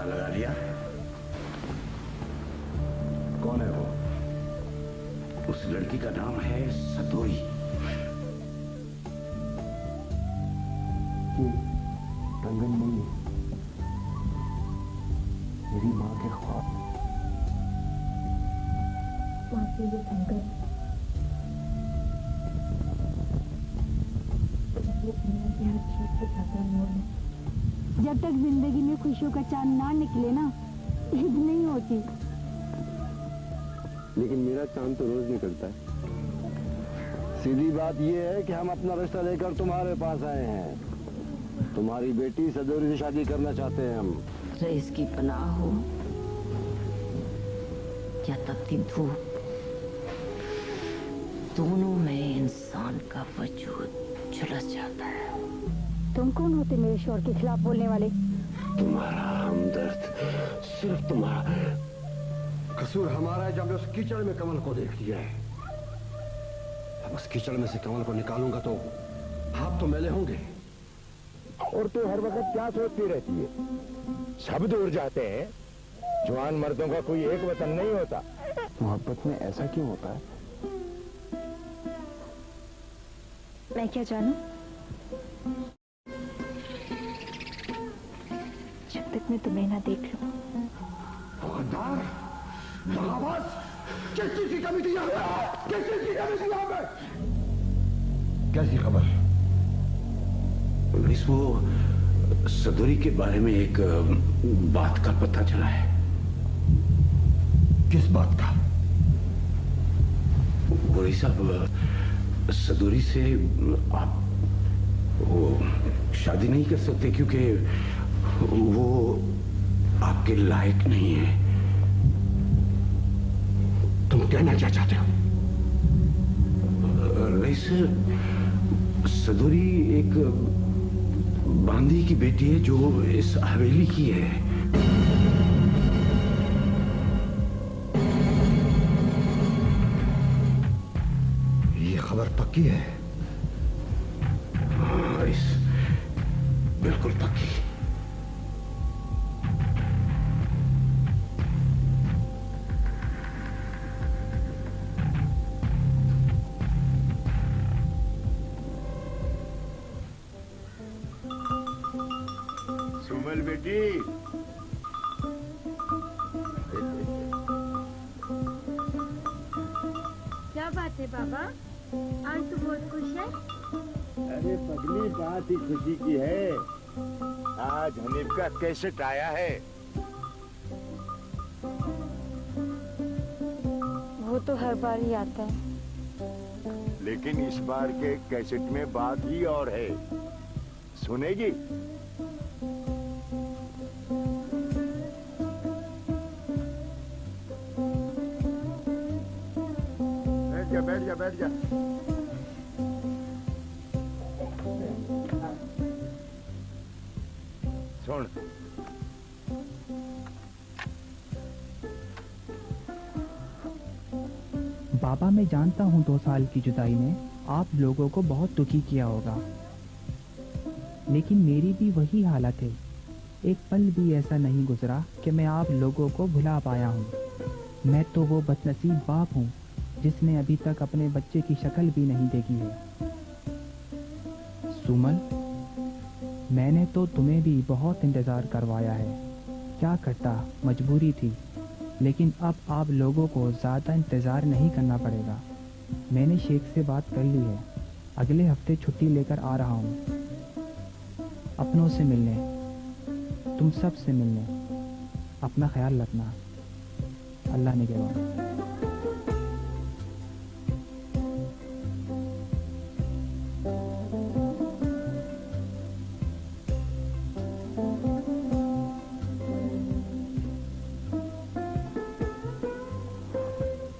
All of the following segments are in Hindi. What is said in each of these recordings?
पता लगा लिया? कौन है वो? उस लड़की का नाम है सदोरी। ये रंगन नहीं है, मेरी माँ के ख्वाब। माँ के ये संकट जब तक जिंदगी में खुशियों का चांद ना निकले ना, ईद नहीं होती। लेकिन मेरा चांद तो रोज निकलता है। सीधी बात यह है कि हम अपना रिश्ता लेकर तुम्हारे पास आए हैं। तुम्हारी बेटी सदोरी से शादी करना चाहते हैं हम। रईस की पनाह हो या तपती धूप, दोनों में इंसान का वजूद झुलस जाता है। तुम कौन होते मेरे शोर के खिलाफ बोलने वाले? तुम्हारा हमदर्द, सिर्फ तुम्हारा कसूर हमारा है। जब मैं उस कीचड़ में कमल को देख लिया है, अब उस कीचड़ में से कमल को निकालूंगा तो हाथ तो मैले होंगे। और तू हर वक्त क्या सोचती रहती है? सब दूर जाते हैं, जवान मर्दों का कोई एक वतन नहीं होता। मोहब्बत में ऐसा क्यों होता है? मैं क्या जानूं? जब तक मैं तुम्हें ना देख लूं। किस चीज की कमी थी यहाँ पे? किस चीज की कमी थी यहाँ पे? कैसी खबर? पुलिस वो सदोरी के बारे में एक बात का पता चला है। किस बात का? वही साहब, सदोरी से आप वो शादी नहीं कर सकते क्योंकि वो आपके लायक नहीं है। तुम कहना क्या चाहते हो? रईस, सदोरी एक बांदी की बेटी है जो इस हवेली की है। ये खबर पक्की है? हाँ रईस, बिल्कुल पक्की। सुमल बेटी, क्या बात है बाबा, आज तो बहुत खुश है। अरे पगली, बात ही खुशी की है। आज हनीफ का कैसेट आया है। वो तो हर बार ही आता है। लेकिन इस बार के कैसेट में बात ही और है। सुनेगी? बैठ जा, बैठ जा। सुन, बाबा, मैं जानता हूँ 2 साल की जुदाई ने आप लोगों को बहुत दुखी किया होगा, लेकिन मेरी भी वही हालत है। एक पल भी ऐसा नहीं गुजरा कि मैं आप लोगों को भुला पाया हूँ। मैं तो वो बदनसीब बाप हूँ जिसने अभी तक अपने बच्चे की शक्ल भी नहीं देखी है। सुमन, मैंने तो तुम्हें भी बहुत इंतज़ार करवाया है। क्या करता, मजबूरी थी। लेकिन अब आप लोगों को ज़्यादा इंतज़ार नहीं करना पड़ेगा। मैंने शेख से बात कर ली है, अगले हफ्ते छुट्टी लेकर आ रहा हूँ अपनों से मिलने, तुम सब से मिलने। अपना ख्याल रखना। अल्लाह निगहबान।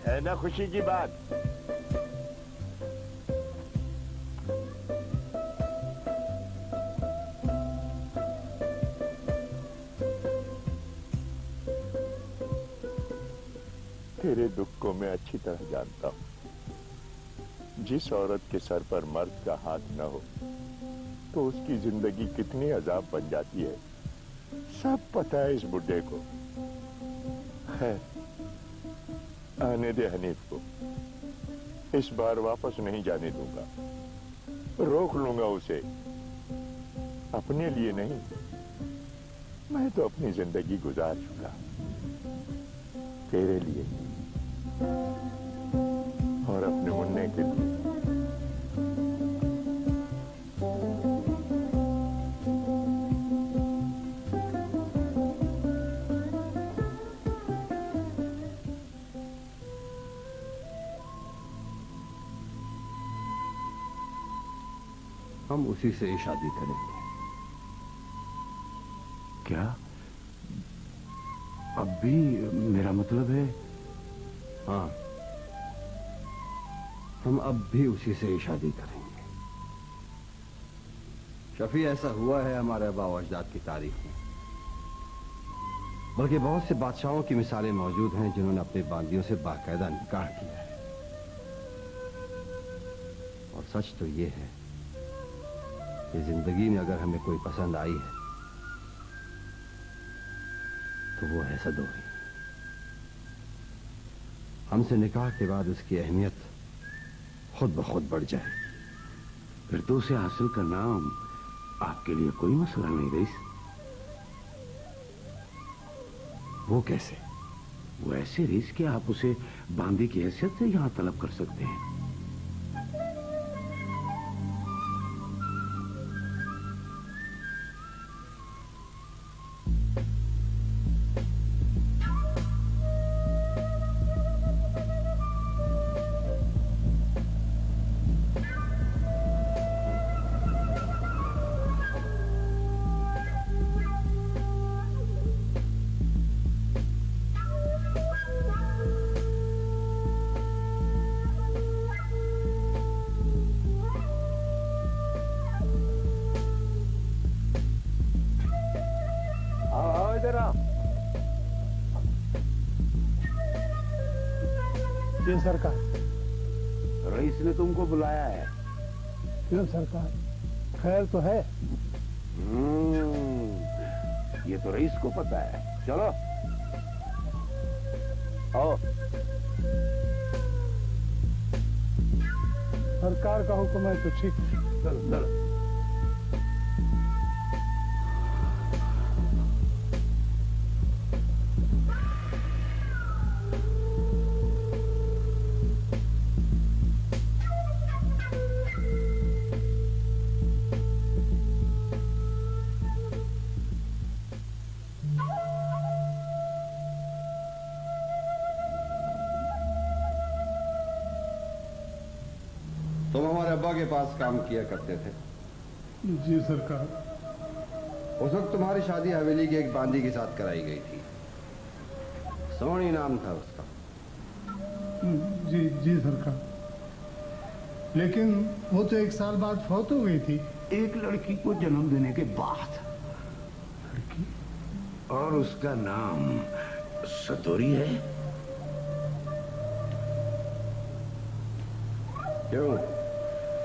है ना खुशी की बात? तेरे दुख को मैं अच्छी तरह जानता हूं। जिस औरत के सर पर मर्द का हाथ न हो तो उसकी जिंदगी कितनी अजाब बन जाती है। सब पता है इस बुड्ढे को। है, आने दे हनीफ को। इस बार वापस नहीं जाने दूंगा, रोक लूंगा उसे। अपने लिए नहीं, मैं तो अपनी जिंदगी गुजार चुका, तेरे लिए और अपने मुन्ने के लिए। हम उसी से ही शादी करेंगे। क्या? अब भी? मेरा मतलब है। हाँ, हम अब भी उसी से ही शादी करेंगे। शफी, ऐसा हुआ है हमारे आबा व अजदाद की तारीख में, बल्कि बहुत से बादशाहों की मिसालें मौजूद हैं जिन्होंने अपने बांदियों से बाकायदा निकाह किया है। और सच तो ये है कि जिंदगी में अगर हमें कोई पसंद आई है तो वो है सदोरी। हमसे निकाह के बाद उसकी अहमियत खुद ब खुद बढ़ जाए। फिर तो उसे हासिल करना आपके लिए कोई मसला नहीं रईस। वो कैसे? वो ऐसे रईस कि आप उसे बांदी की हैसियत से यहां तलब कर सकते हैं। जी सरकार। रईस ने तुमको बुलाया है। क्यों सरकार, खैर तो है? ये तो रईस को पता है। चलो आओ। सरकार का हुक्म है तो ठीक है। चलो चलो। तुम हमारे अब्बा के पास काम किया करते थे। जी सरकार। उस वक्त तुम्हारी शादी हवेली के एक बांदी के साथ कराई गई थी। सोनी नाम था उसका। जी जी सरकार। लेकिन वो तो 1 साल बाद फौत हो गई थी। एक लड़की को जन्म देने के बाद। लड़की? और उसका नाम सदोरी है। क्यों,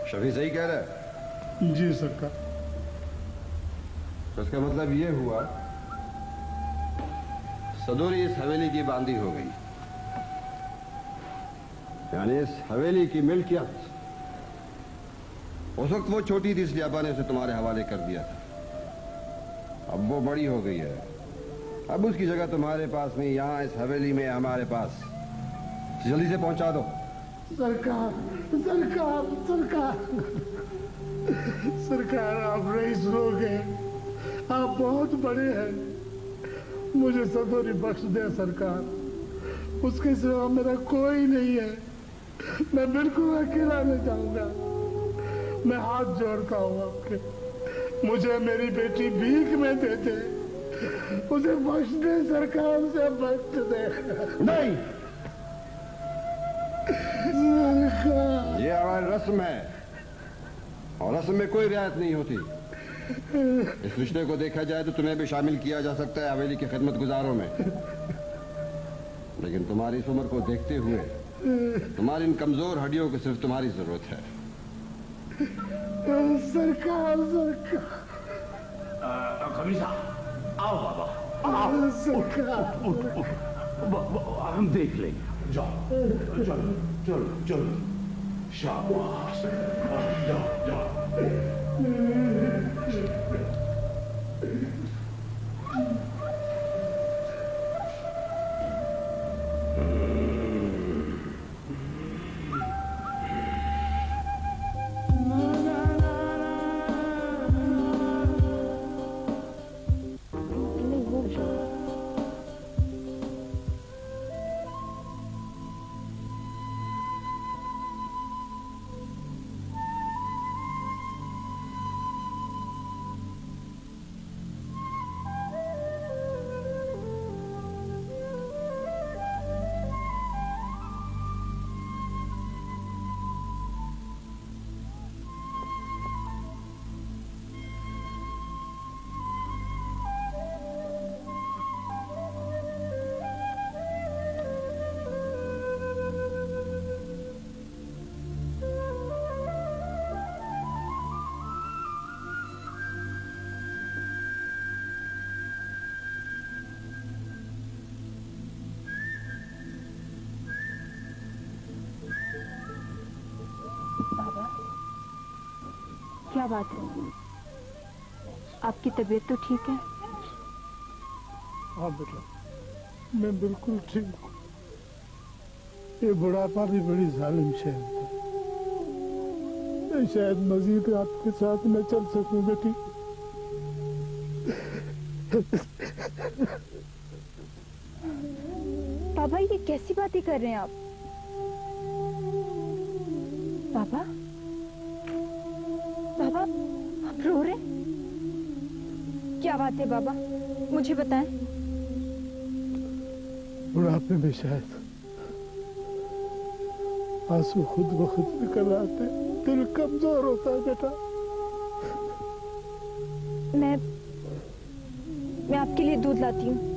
शफी सही कह रहा है? जी सरकार। तो इसका मतलब ये हुआ सदोरी इस हवेली की बांदी हो गई, यानी इस हवेली की मिल्कियत उस वक्त वो छोटी थी, इसलिए अब्बा ने उसे तुम्हारे हवाले कर दिया था। अब वो बड़ी हो गई है, अब उसकी जगह तुम्हारे पास नहीं, यहां इस हवेली में हमारे पास। जल्दी से पहुंचा दो। सरकार सरकार सरकार सरकार, आप रईस लोग हैं, आप बहुत बड़े हैं, मुझे सदोरी बख्श दे सरकार। उसके सिवा मेरा कोई नहीं है, मैं बिल्कुल अकेला नहीं जाऊंगा। मैं हाथ जोड़ता हूँ आपके, मुझे मेरी बेटी भीख में देते, उसे बख्श दे सरकार, उसे बख्श दे। नहीं, ये हमारी रस्म है और रस्म में कोई रियायत नहीं होती। इस रिश्ते को देखा जाए तो तुम्हें भी शामिल किया जा सकता है हवेली के खिदमत गुजारों में, लेकिन तुम्हारी इस उम्र को देखते हुए तुम्हारी इन कमजोर हड्डियों को सिर्फ तुम्हारी जरूरत है। सरकार सरकार। खमीसा, आओ बाबा, आओ। सरकार। उठ, उठ, उठ। हम देख लेंगे। जाओ, चलो, चलो, चलो। शाबाश। जाओ, जाओ। क्या बात है? आपकी तबीयत तो ठीक है? हाँ बेटा, मैं बिल्कुल ठीक हूँ। ये बुढ़ापा भी बड़ी जालिम शय है। मैं शायद मजीद आपके साथ न चल सकूं बेटी। पापा ये कैसी बातें कर रहे हैं आप? पापा, पापा आप रो रहे? क्या बात है बाबा, मुझे बताएं। बुढ़ापे में शायद आंसू खुद ब खुद निकल आते, दिल कमजोर होता है बेटा। मैं आपके लिए दूध लाती हूँ।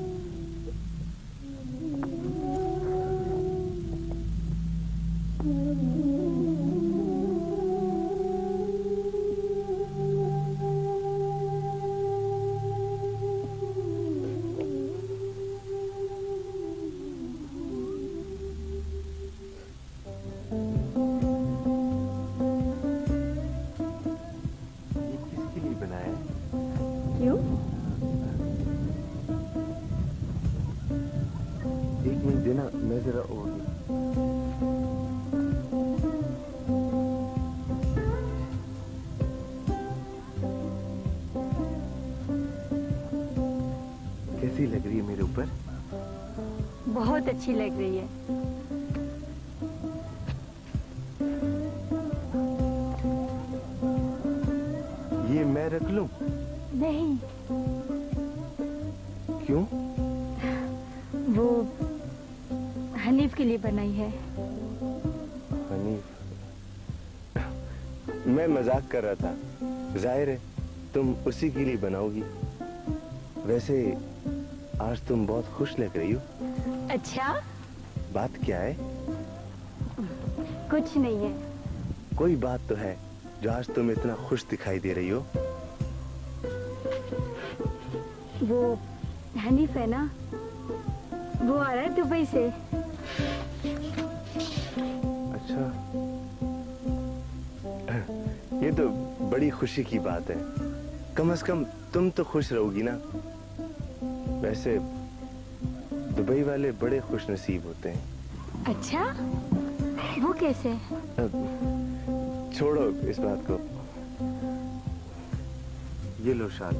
कैसी लग रही है मेरे ऊपर? बहुत अच्छी लग रही है। ये मैं रख लूं? नहीं। क्यों? वो हनीफ के लिए बनाई है। हनीफ? मैं मजाक कर रहा था। जाहिर है तुम उसी के लिए बनाओगी। वैसे आज तुम बहुत खुश लग रही हो। अच्छा? बात क्या है? कुछ नहीं है। कोई बात तो है जो आज तुम इतना खुश दिखाई दे रही हो। वो हनीफ है ना, वो आ रहा है दुबई से। अच्छा, ये तो बड़ी खुशी की बात है। कम से कम तुम तो खुश रहोगी ना। वैसे दुबई वाले बड़े खुश नसीब होते हैं। अच्छा, वो कैसे? छोड़ो इस बात को। ये लो शाल,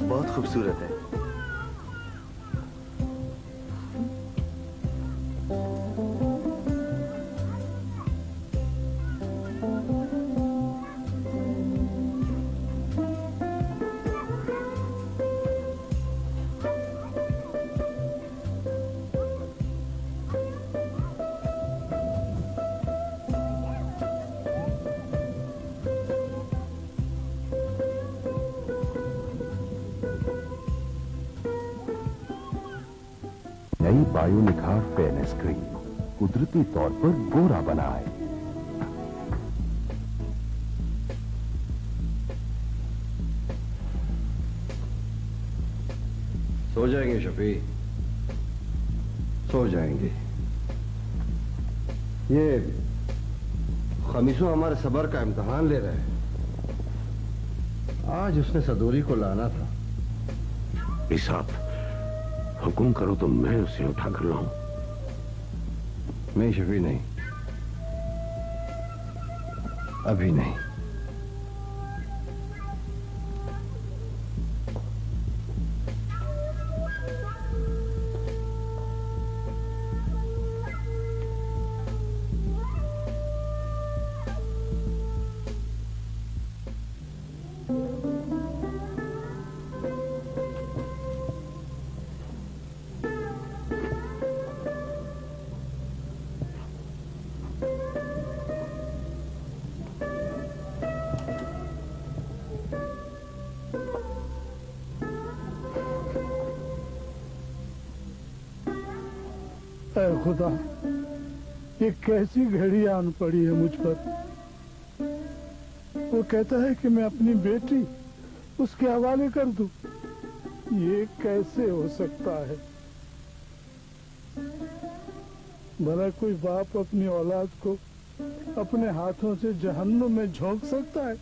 बहुत खूबसूरत है। नई बायोनिखार फेयरनेस क्रीम कुदरती तौर पर गोरा बनाए। सो जाएंगे शफी, सो जाएंगे। ये खमीसों हमारे सब्र का इम्तिहान ले रहे हैं। आज उसने सदोरी को लाना था। साहब, हुक्म करो तो मैं उसे उठा कर लाऊं। नहीं शफी, नहीं, अभी नहीं। ऐ खुदा, ये कैसी घड़ी आन पड़ी है मुझ पर। वो कहता है कि मैं अपनी बेटी उसके हवाले कर दूं। ये कैसे हो सकता है? भला कोई बाप अपनी औलाद को अपने हाथों से जहन्नुम में झोंक सकता है?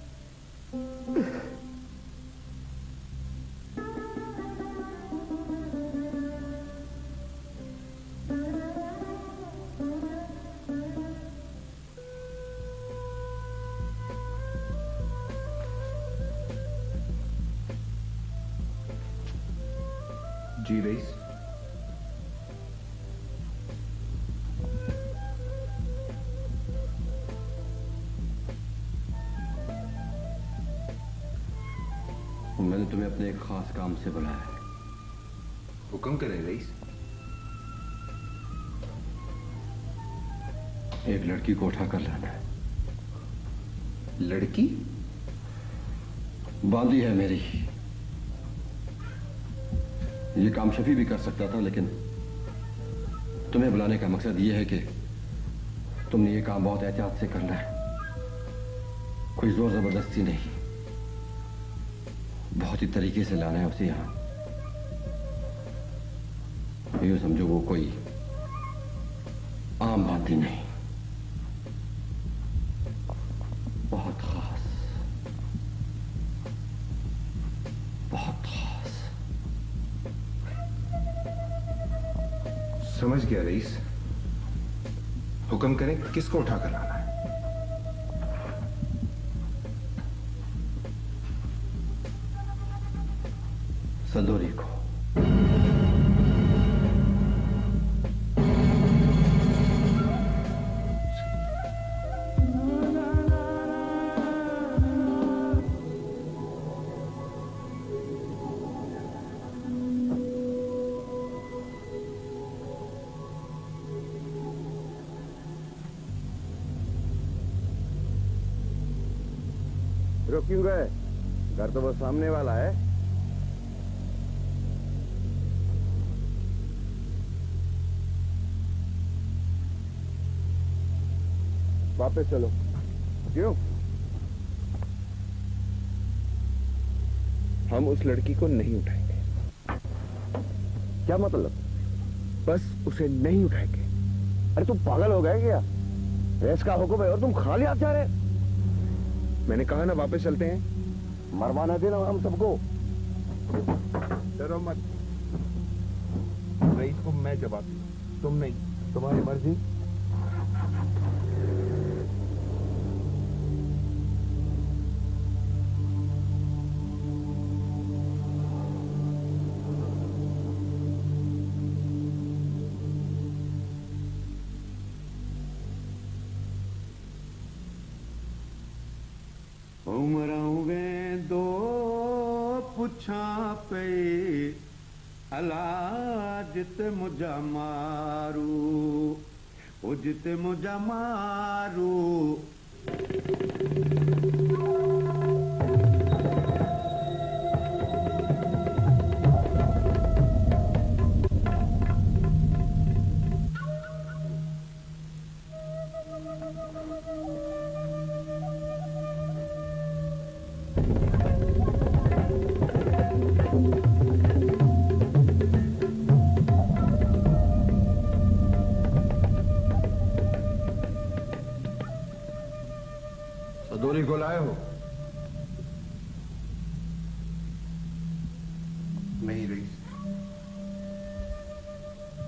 जी रईस। मैंने तुम्हें अपने एक खास काम से बुलाया है। हुक्म करें रईस। एक लड़की को उठा कर लाना है। लड़की? बांदी है मेरी। ये काम शफी भी कर सकता था, लेकिन तुम्हें बुलाने का मकसद ये है कि तुमने ये काम बहुत एहतियात से करना है। कोई जोर जबरदस्ती नहीं, बहुत ही तरीके से लाना है उसे यहां। यूं समझो वो कोई आम बांदी नहीं, बहुत खास, बहुत खास। समझ गया रईस। हुक्म करें, किसको उठा कर लाना है? सदोरी को। रुक क्यों गए? घर तो बस सामने वाला है। वापस चलो। क्यों? हम उस लड़की को नहीं उठाएंगे। क्या मतलब? बस उसे नहीं उठाएंगे। अरे तुम पागल हो गए क्या? रेस का हुक्म है और तुम खाली हाथ जा रहे? मैंने कहा ना वापस चलते हैं। मरवाना देना हम सबको। डरो मत। रईस को मैं जवाब दूं, तुम नहीं। तुम्हारी मर्जी। उमरावे दो पुछा पे अला जित मुझा मारू, ओ जित मुझा मारू।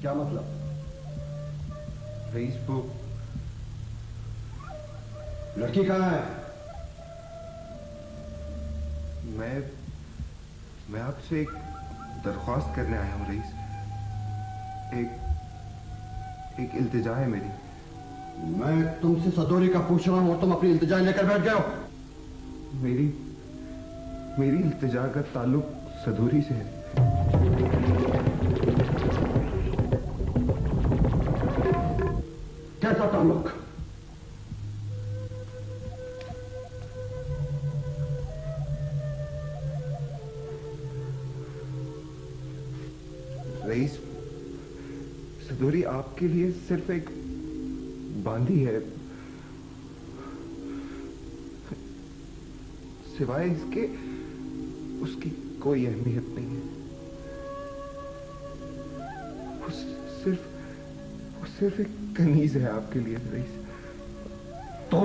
क्या मतलब? रईस वो लड़की कहाँ है? मैं आपसे एक दरख्वास्त करने आया हूँ रईस। एक इल्तिजा है मेरी। मैं तुमसे सदोरी का पूछ रहा हूँ और तुम अपनी इल्तिजा लेकर बैठ गए हो। मेरी इल्तिजा का ताल्लुक सदोरी से है। कैसा ताल्लुक? रईस, सदोरी आपके लिए सिर्फ एक बांदी है, सिवाय इसके उसकी कोई अहमियत नहीं है। वो सिर्फ एक कनीज है आपके लिए रईस। तो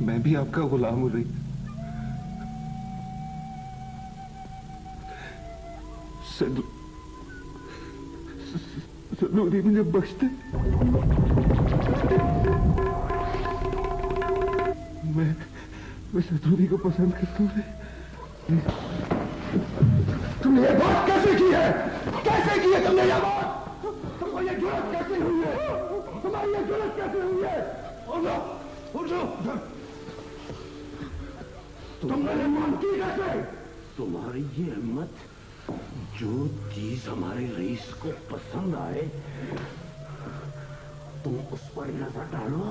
मैं भी आपका गुलाम हूं रईस। सदोरी मुझे बख्श दे। मैं सदोरी को पसंद करता हूँ। तुमने ये बात कैसे की है? कैसे की है तुमने ये बात? तुमको ये जुर्रत कैसे हुई है? तुम्हारी ये जुर्रत कैसे हुई है? उठो। तुमने ये मान की कैसे? तुम्हारी ये हिम्मत, जो चीज हमारे रईस को पसंद आए तुम उस पर नजर डालो।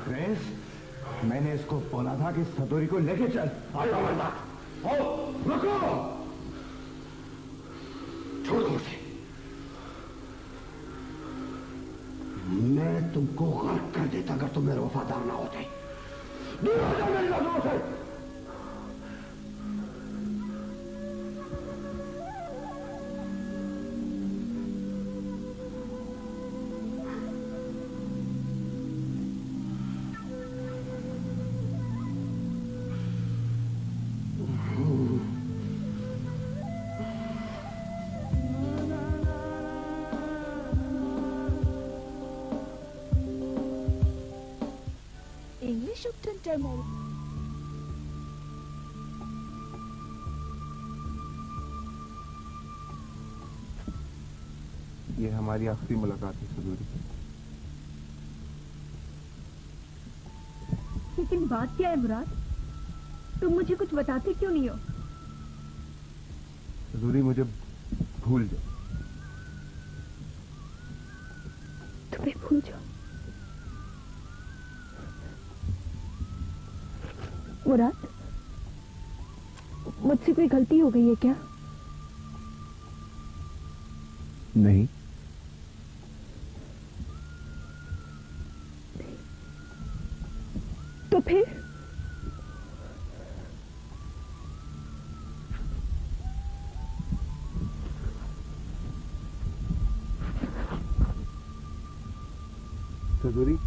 रईस, मैंने इसको बोला था कि सदोरी को लेके चल। रुको, छोड़ दो उसे। मैं तुमको गर्क कर देता अगर तुम मेरे वफादार ना होते। दूर हो जाओ मेरी नजरों से। English of Tintermel. ये हमारी आखिरी मुलाकात है सदोरी। लेकिन बात क्या है मुराद? तुम मुझे कुछ बताते क्यों नहीं हो? सदोरी, मुझे भूल जाओ। तुम्हें भूल जाओ? मुराद, मुझसे कोई गलती हो गई है क्या? नहीं। तो फिर? सदोरी,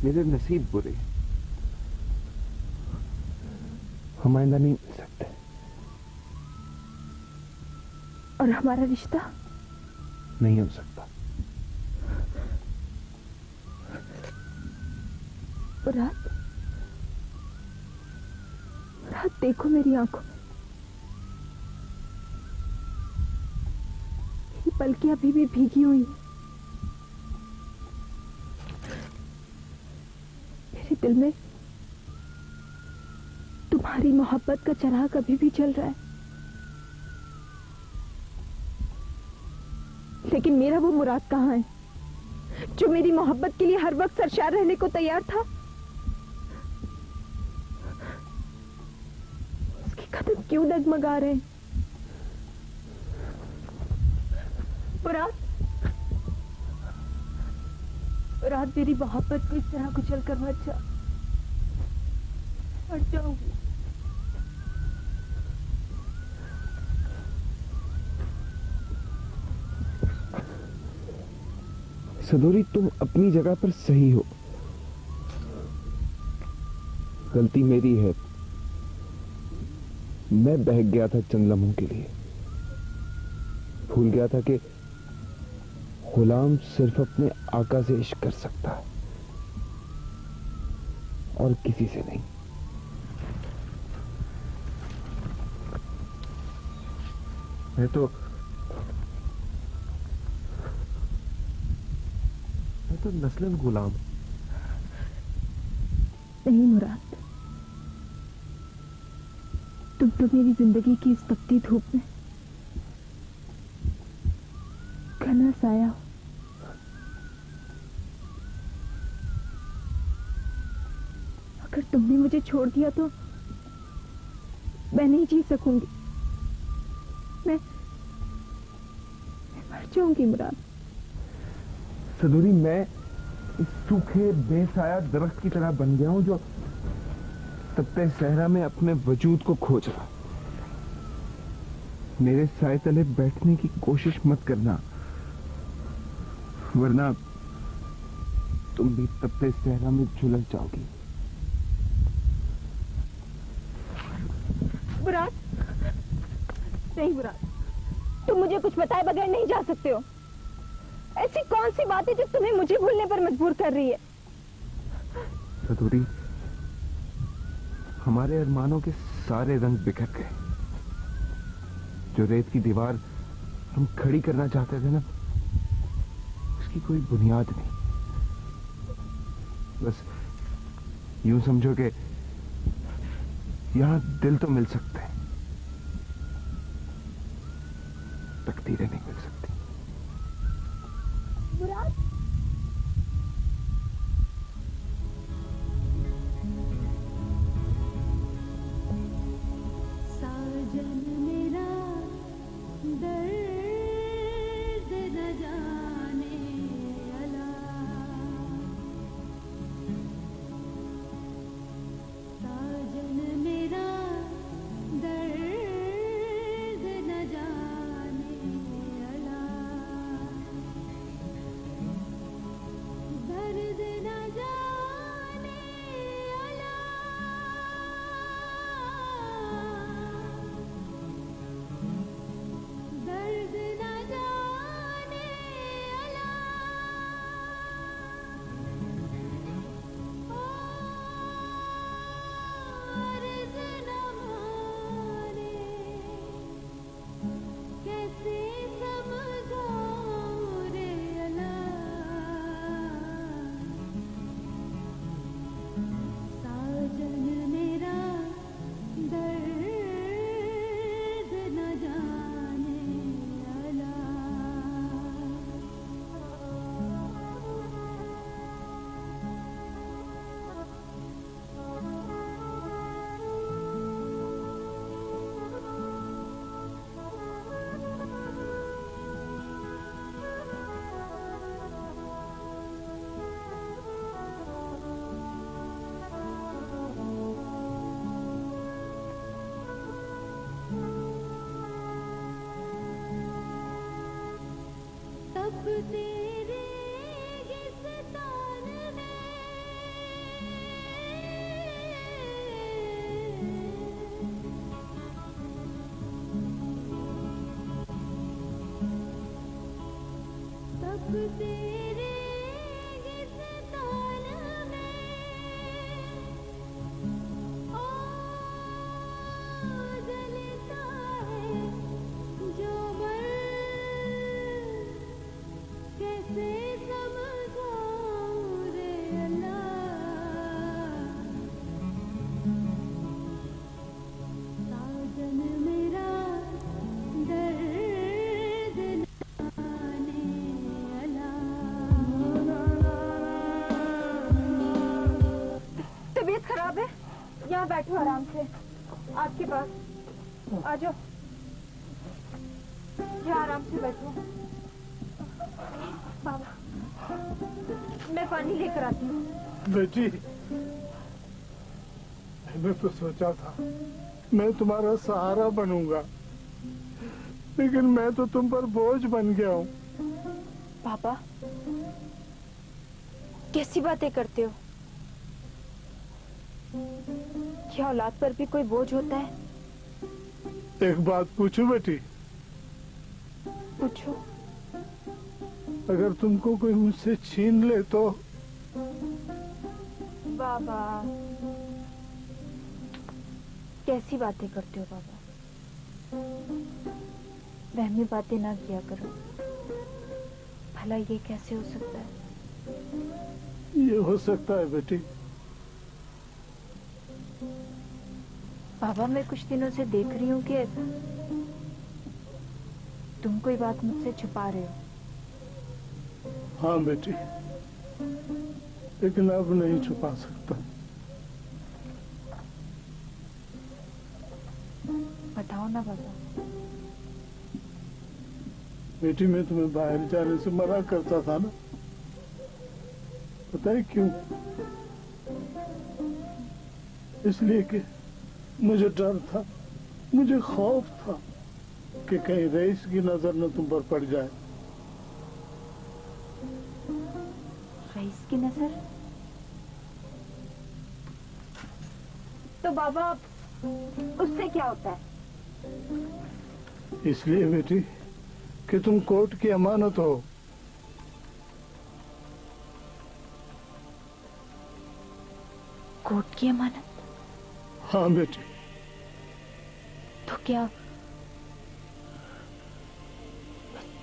मेरे नसीब बुरे, हम आइंदा नहीं मिल सकते। और हमारा रिश्ता नहीं हो सकता। मुराद, देखो मेरी आंखों में, ये पलकें अभी भी भीगी हुई है। मेरे दिल में तुम्हारी मोहब्बत का चिराग अभी भी जल रहा है, लेकिन मेरा वो मुराद कहाँ है जो मेरी मोहब्बत के लिए हर वक्त सरशार रहने को तैयार था? उसके कदम क्यों डगमगा रहे हैं? मुराद, मेरी मोहब्बत को इस तरह कुचल कर मत जा। मर जाऊंगी। सदोरी, तुम अपनी जगह पर सही हो। गलती मेरी है। मैं बहक गया था चंद लम्हों के लिए। भूल गया था कि गुलाम सिर्फ अपने आका से इश्क कर सकता है और किसी से नहीं। मैं तो नस्लन गुलाम। नहीं मुराद, तुम तो मेरी जिंदगी की इस तपती धूप में घना साया हो। अगर तुमने मुझे छोड़ दिया तो मैं नहीं जी सकूंगी। मैं मर जाऊंगी मुराद। सदोरी, मैं इस सूखे बेसाया दरख्त की तरह बन गया हूं जो तपते सहरा में अपने वजूद को खोज रहा। मेरे साए तले बैठने की कोशिश मत करना, वरना तुम भी तपते सहरा में झुलस जाओगी। मुराद, नहीं मुराद, तुम मुझे कुछ बताए बगैर नहीं जा सकते हो। ऐसी कौन सी बात है जो तुम्हें मुझे भूलने पर मजबूर कर रही है? सदोरी, हमारे अरमानों के सारे रंग बिखर गए। जो रेत की दीवार हम खड़ी करना चाहते थे ना, उसकी कोई बुनियाद नहीं। बस यूं समझो कि यहां दिल तो मिल सकते हैं, तकदीरें नहीं मिल सकती। मुराद, साजन मेरा दर्द न जाने अला, साजन मेरा दर्द न जाने अला, दर्द न जाने अला, दर्द न जाने अला, अर्ज़ न माने, कैसे समझाऊं रे अला, साजन मेरा दर्द न जाने अला। तब तेरे गिस्तान में तब तेरे गिस्तान में ओ जलता है जो मर, कैसे समझाऊं रे अल्लाह, साजन मेरा दर्द न जाने अला। तबीयत खराब है? यहाँ बैठो आराम से, आपके पास आ जाओ। यहाँ आराम से बैठो। बाबा, मैं पानी लेकर आती हूँ। बेटी, मैंने तो सोचा था मैं तुम्हारा सहारा बनूंगा, लेकिन मैं तो तुम पर बोझ बन गया हूँ। पापा, कैसी बातें करते हो? क्या औलाद पर भी कोई बोझ होता है? एक बात पूछूं बेटी? पूछो। अगर तुमको कोई मुझसे छीन ले तो? बाबा, कैसी बातें करते हो बाबा? वहमी बातें ना किया करो। भला ये कैसे हो सकता है? ये हो सकता है बेटी। बाबा, मैं कुछ दिनों से देख रही हूँ कि तुम कोई बात मुझसे छुपा रहे हो। हाँ बेटी, लेकिन अब नहीं छुपा सकता। बताओ ना बाबा। बेटी, मैं तुम्हें बाहर जाने से मना करता था ना। पता है क्यों? इसलिए कि मुझे डर था, मुझे खौफ था कि कहीं रईस की नजर न तुम पर पड़ जाए। रईस की नजर? तो बाबा, उससे क्या होता है? इसलिए बेटी कि तुम कोर्ट की अमानत हो। कोर्ट की अमानत? हाँ बेटी। तो क्या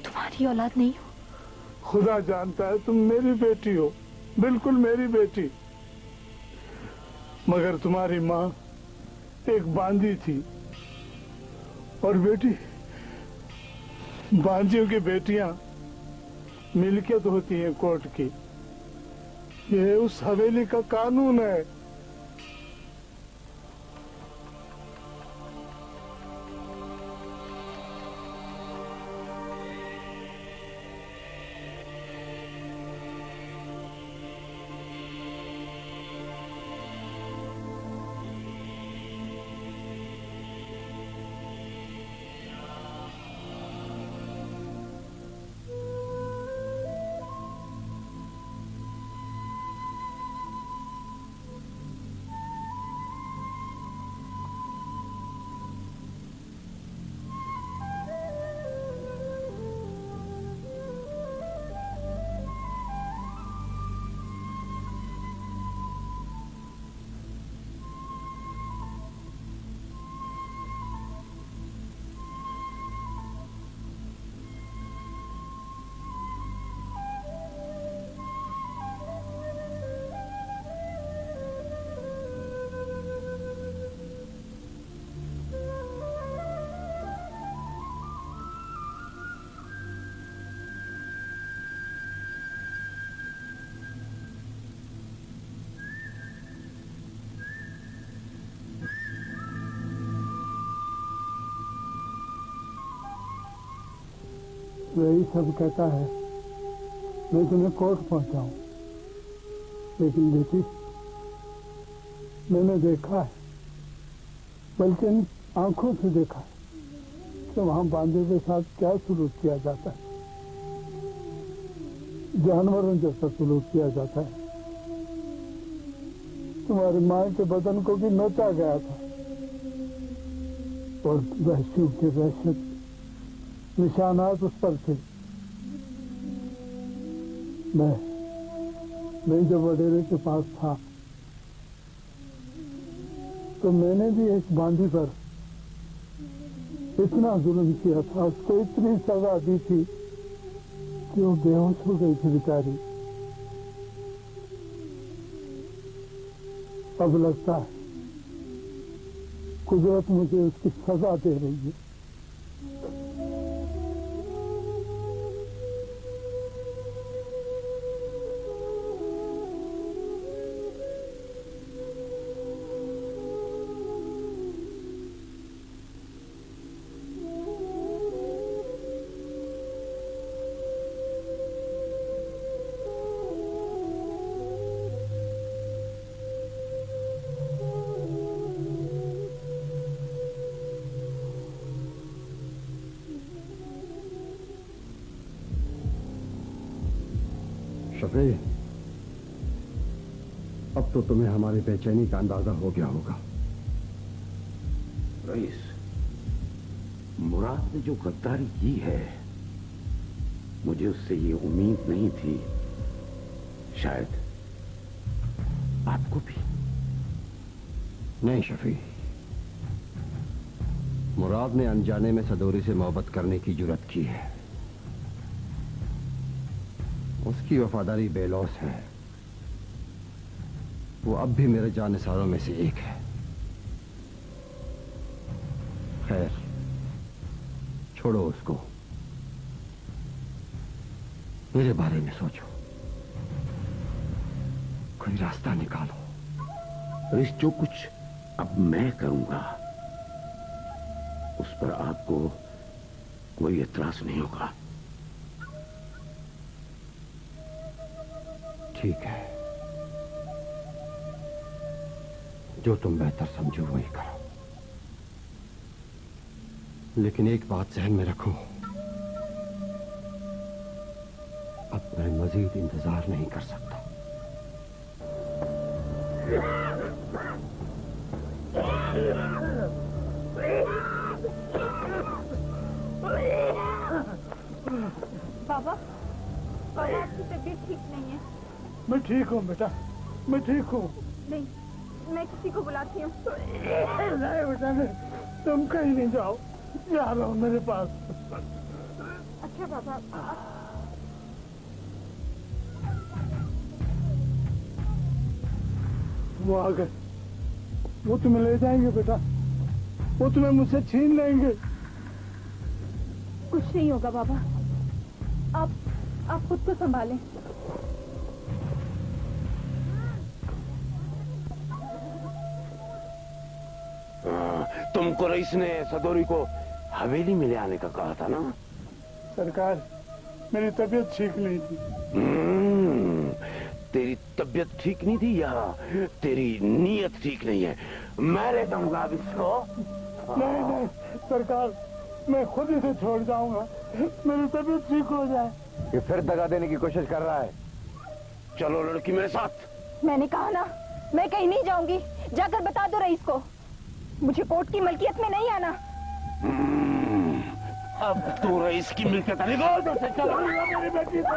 तुम्हारी औलाद नहीं हो? खुदा जानता है तुम मेरी बेटी हो, बिल्कुल मेरी बेटी। मगर तुम्हारी माँ एक बांदी थी। और बेटी, बांझियों की बेटियां मिल्कियत होती हैं कोर्ट की। ये उस हवेली का कानून है। वही सब कहता है मैं तुम्हें कोर्ट पहुंचाऊं, लेकिन बेटी मैंने देखा है, बल्कि आंखों से देखा है कि वहां बांदे के साथ क्या सुलूक किया जाता है। जानवरों जैसा सुलूक किया जाता है। तुम्हारी माँ के बदन को भी नोचा गया था और वहशियों के वहशत निशानात उस पर थे। मैं जब वडेरे के पास था तो मैंने भी एक बांदी पर इतना जुल्म किया था, उसको इतनी सजा दी थी कि वो बेहोश हो गई थी बेचारी। अब लगता है कुदरत मुझे उसकी सजा दे रही है। शफी, अब तो तुम्हें हमारी बेचैनी का अंदाजा हो गया होगा। रईस, मुराद ने जो गद्दारी की है, मुझे उससे ये उम्मीद नहीं थी। शायद आपको भी। नहीं शफी, मुराद ने अनजाने में सदोरी से मोहब्बत करने की जुर्रत की है। उसकी वफादारी बेलौस है। वो अब भी मेरे जानिसारों में से एक है। खैर, छोड़ो उसको, मेरे बारे में सोचो, कोई रास्ता निकालो। रईस, जो कुछ अब मैं करूंगा उस पर आपको कोई एतराज नहीं होगा। ठीक है, जो तुम बेहतर समझो वही करो, लेकिन एक बात ज़हन में रखो, अब मैं मजीद इंतजार नहीं कर सकता। बाबा, आपकी तबीयत ठीक नहीं है। मैं ठीक हूँ बेटा, मैं ठीक हूँ। नहीं, मैं किसी को बुलाती हूँ। नहीं बेटा नहीं, तुम कहीं नहीं जाओ, जा रहा हूँ मेरे पास। अच्छा बाबा। वो आ गए, वो तुम्हें ले जाएंगे बेटा, वो तुम्हें मुझसे छीन लेंगे। कुछ नहीं होगा बाबा, आप खुद को संभालें। तुमको रईस ने सदोरी को हवेली में ले आने का कहा था ना? सरकार, मेरी तबीयत ठीक नहीं थी। तेरी तबीयत ठीक नहीं थी या तेरी नीयत ठीक नहीं है? मैं ले जाऊंगा अब इसको। नहीं नहीं सरकार, मैं खुद इसे छोड़ जाऊंगा, मेरी तबीयत ठीक हो जाए। ये फिर दगा देने की कोशिश कर रहा है। चलो लड़की मेरे साथ। मैंने कहा ना, मैं कहीं नहीं जाऊंगी। जाकर बता दो रईस को, मुझे कोर्ट की मलकियत में नहीं आना। अब तो रईस की मिल्कियत निकाल दो। चलो मेरी बेटी को।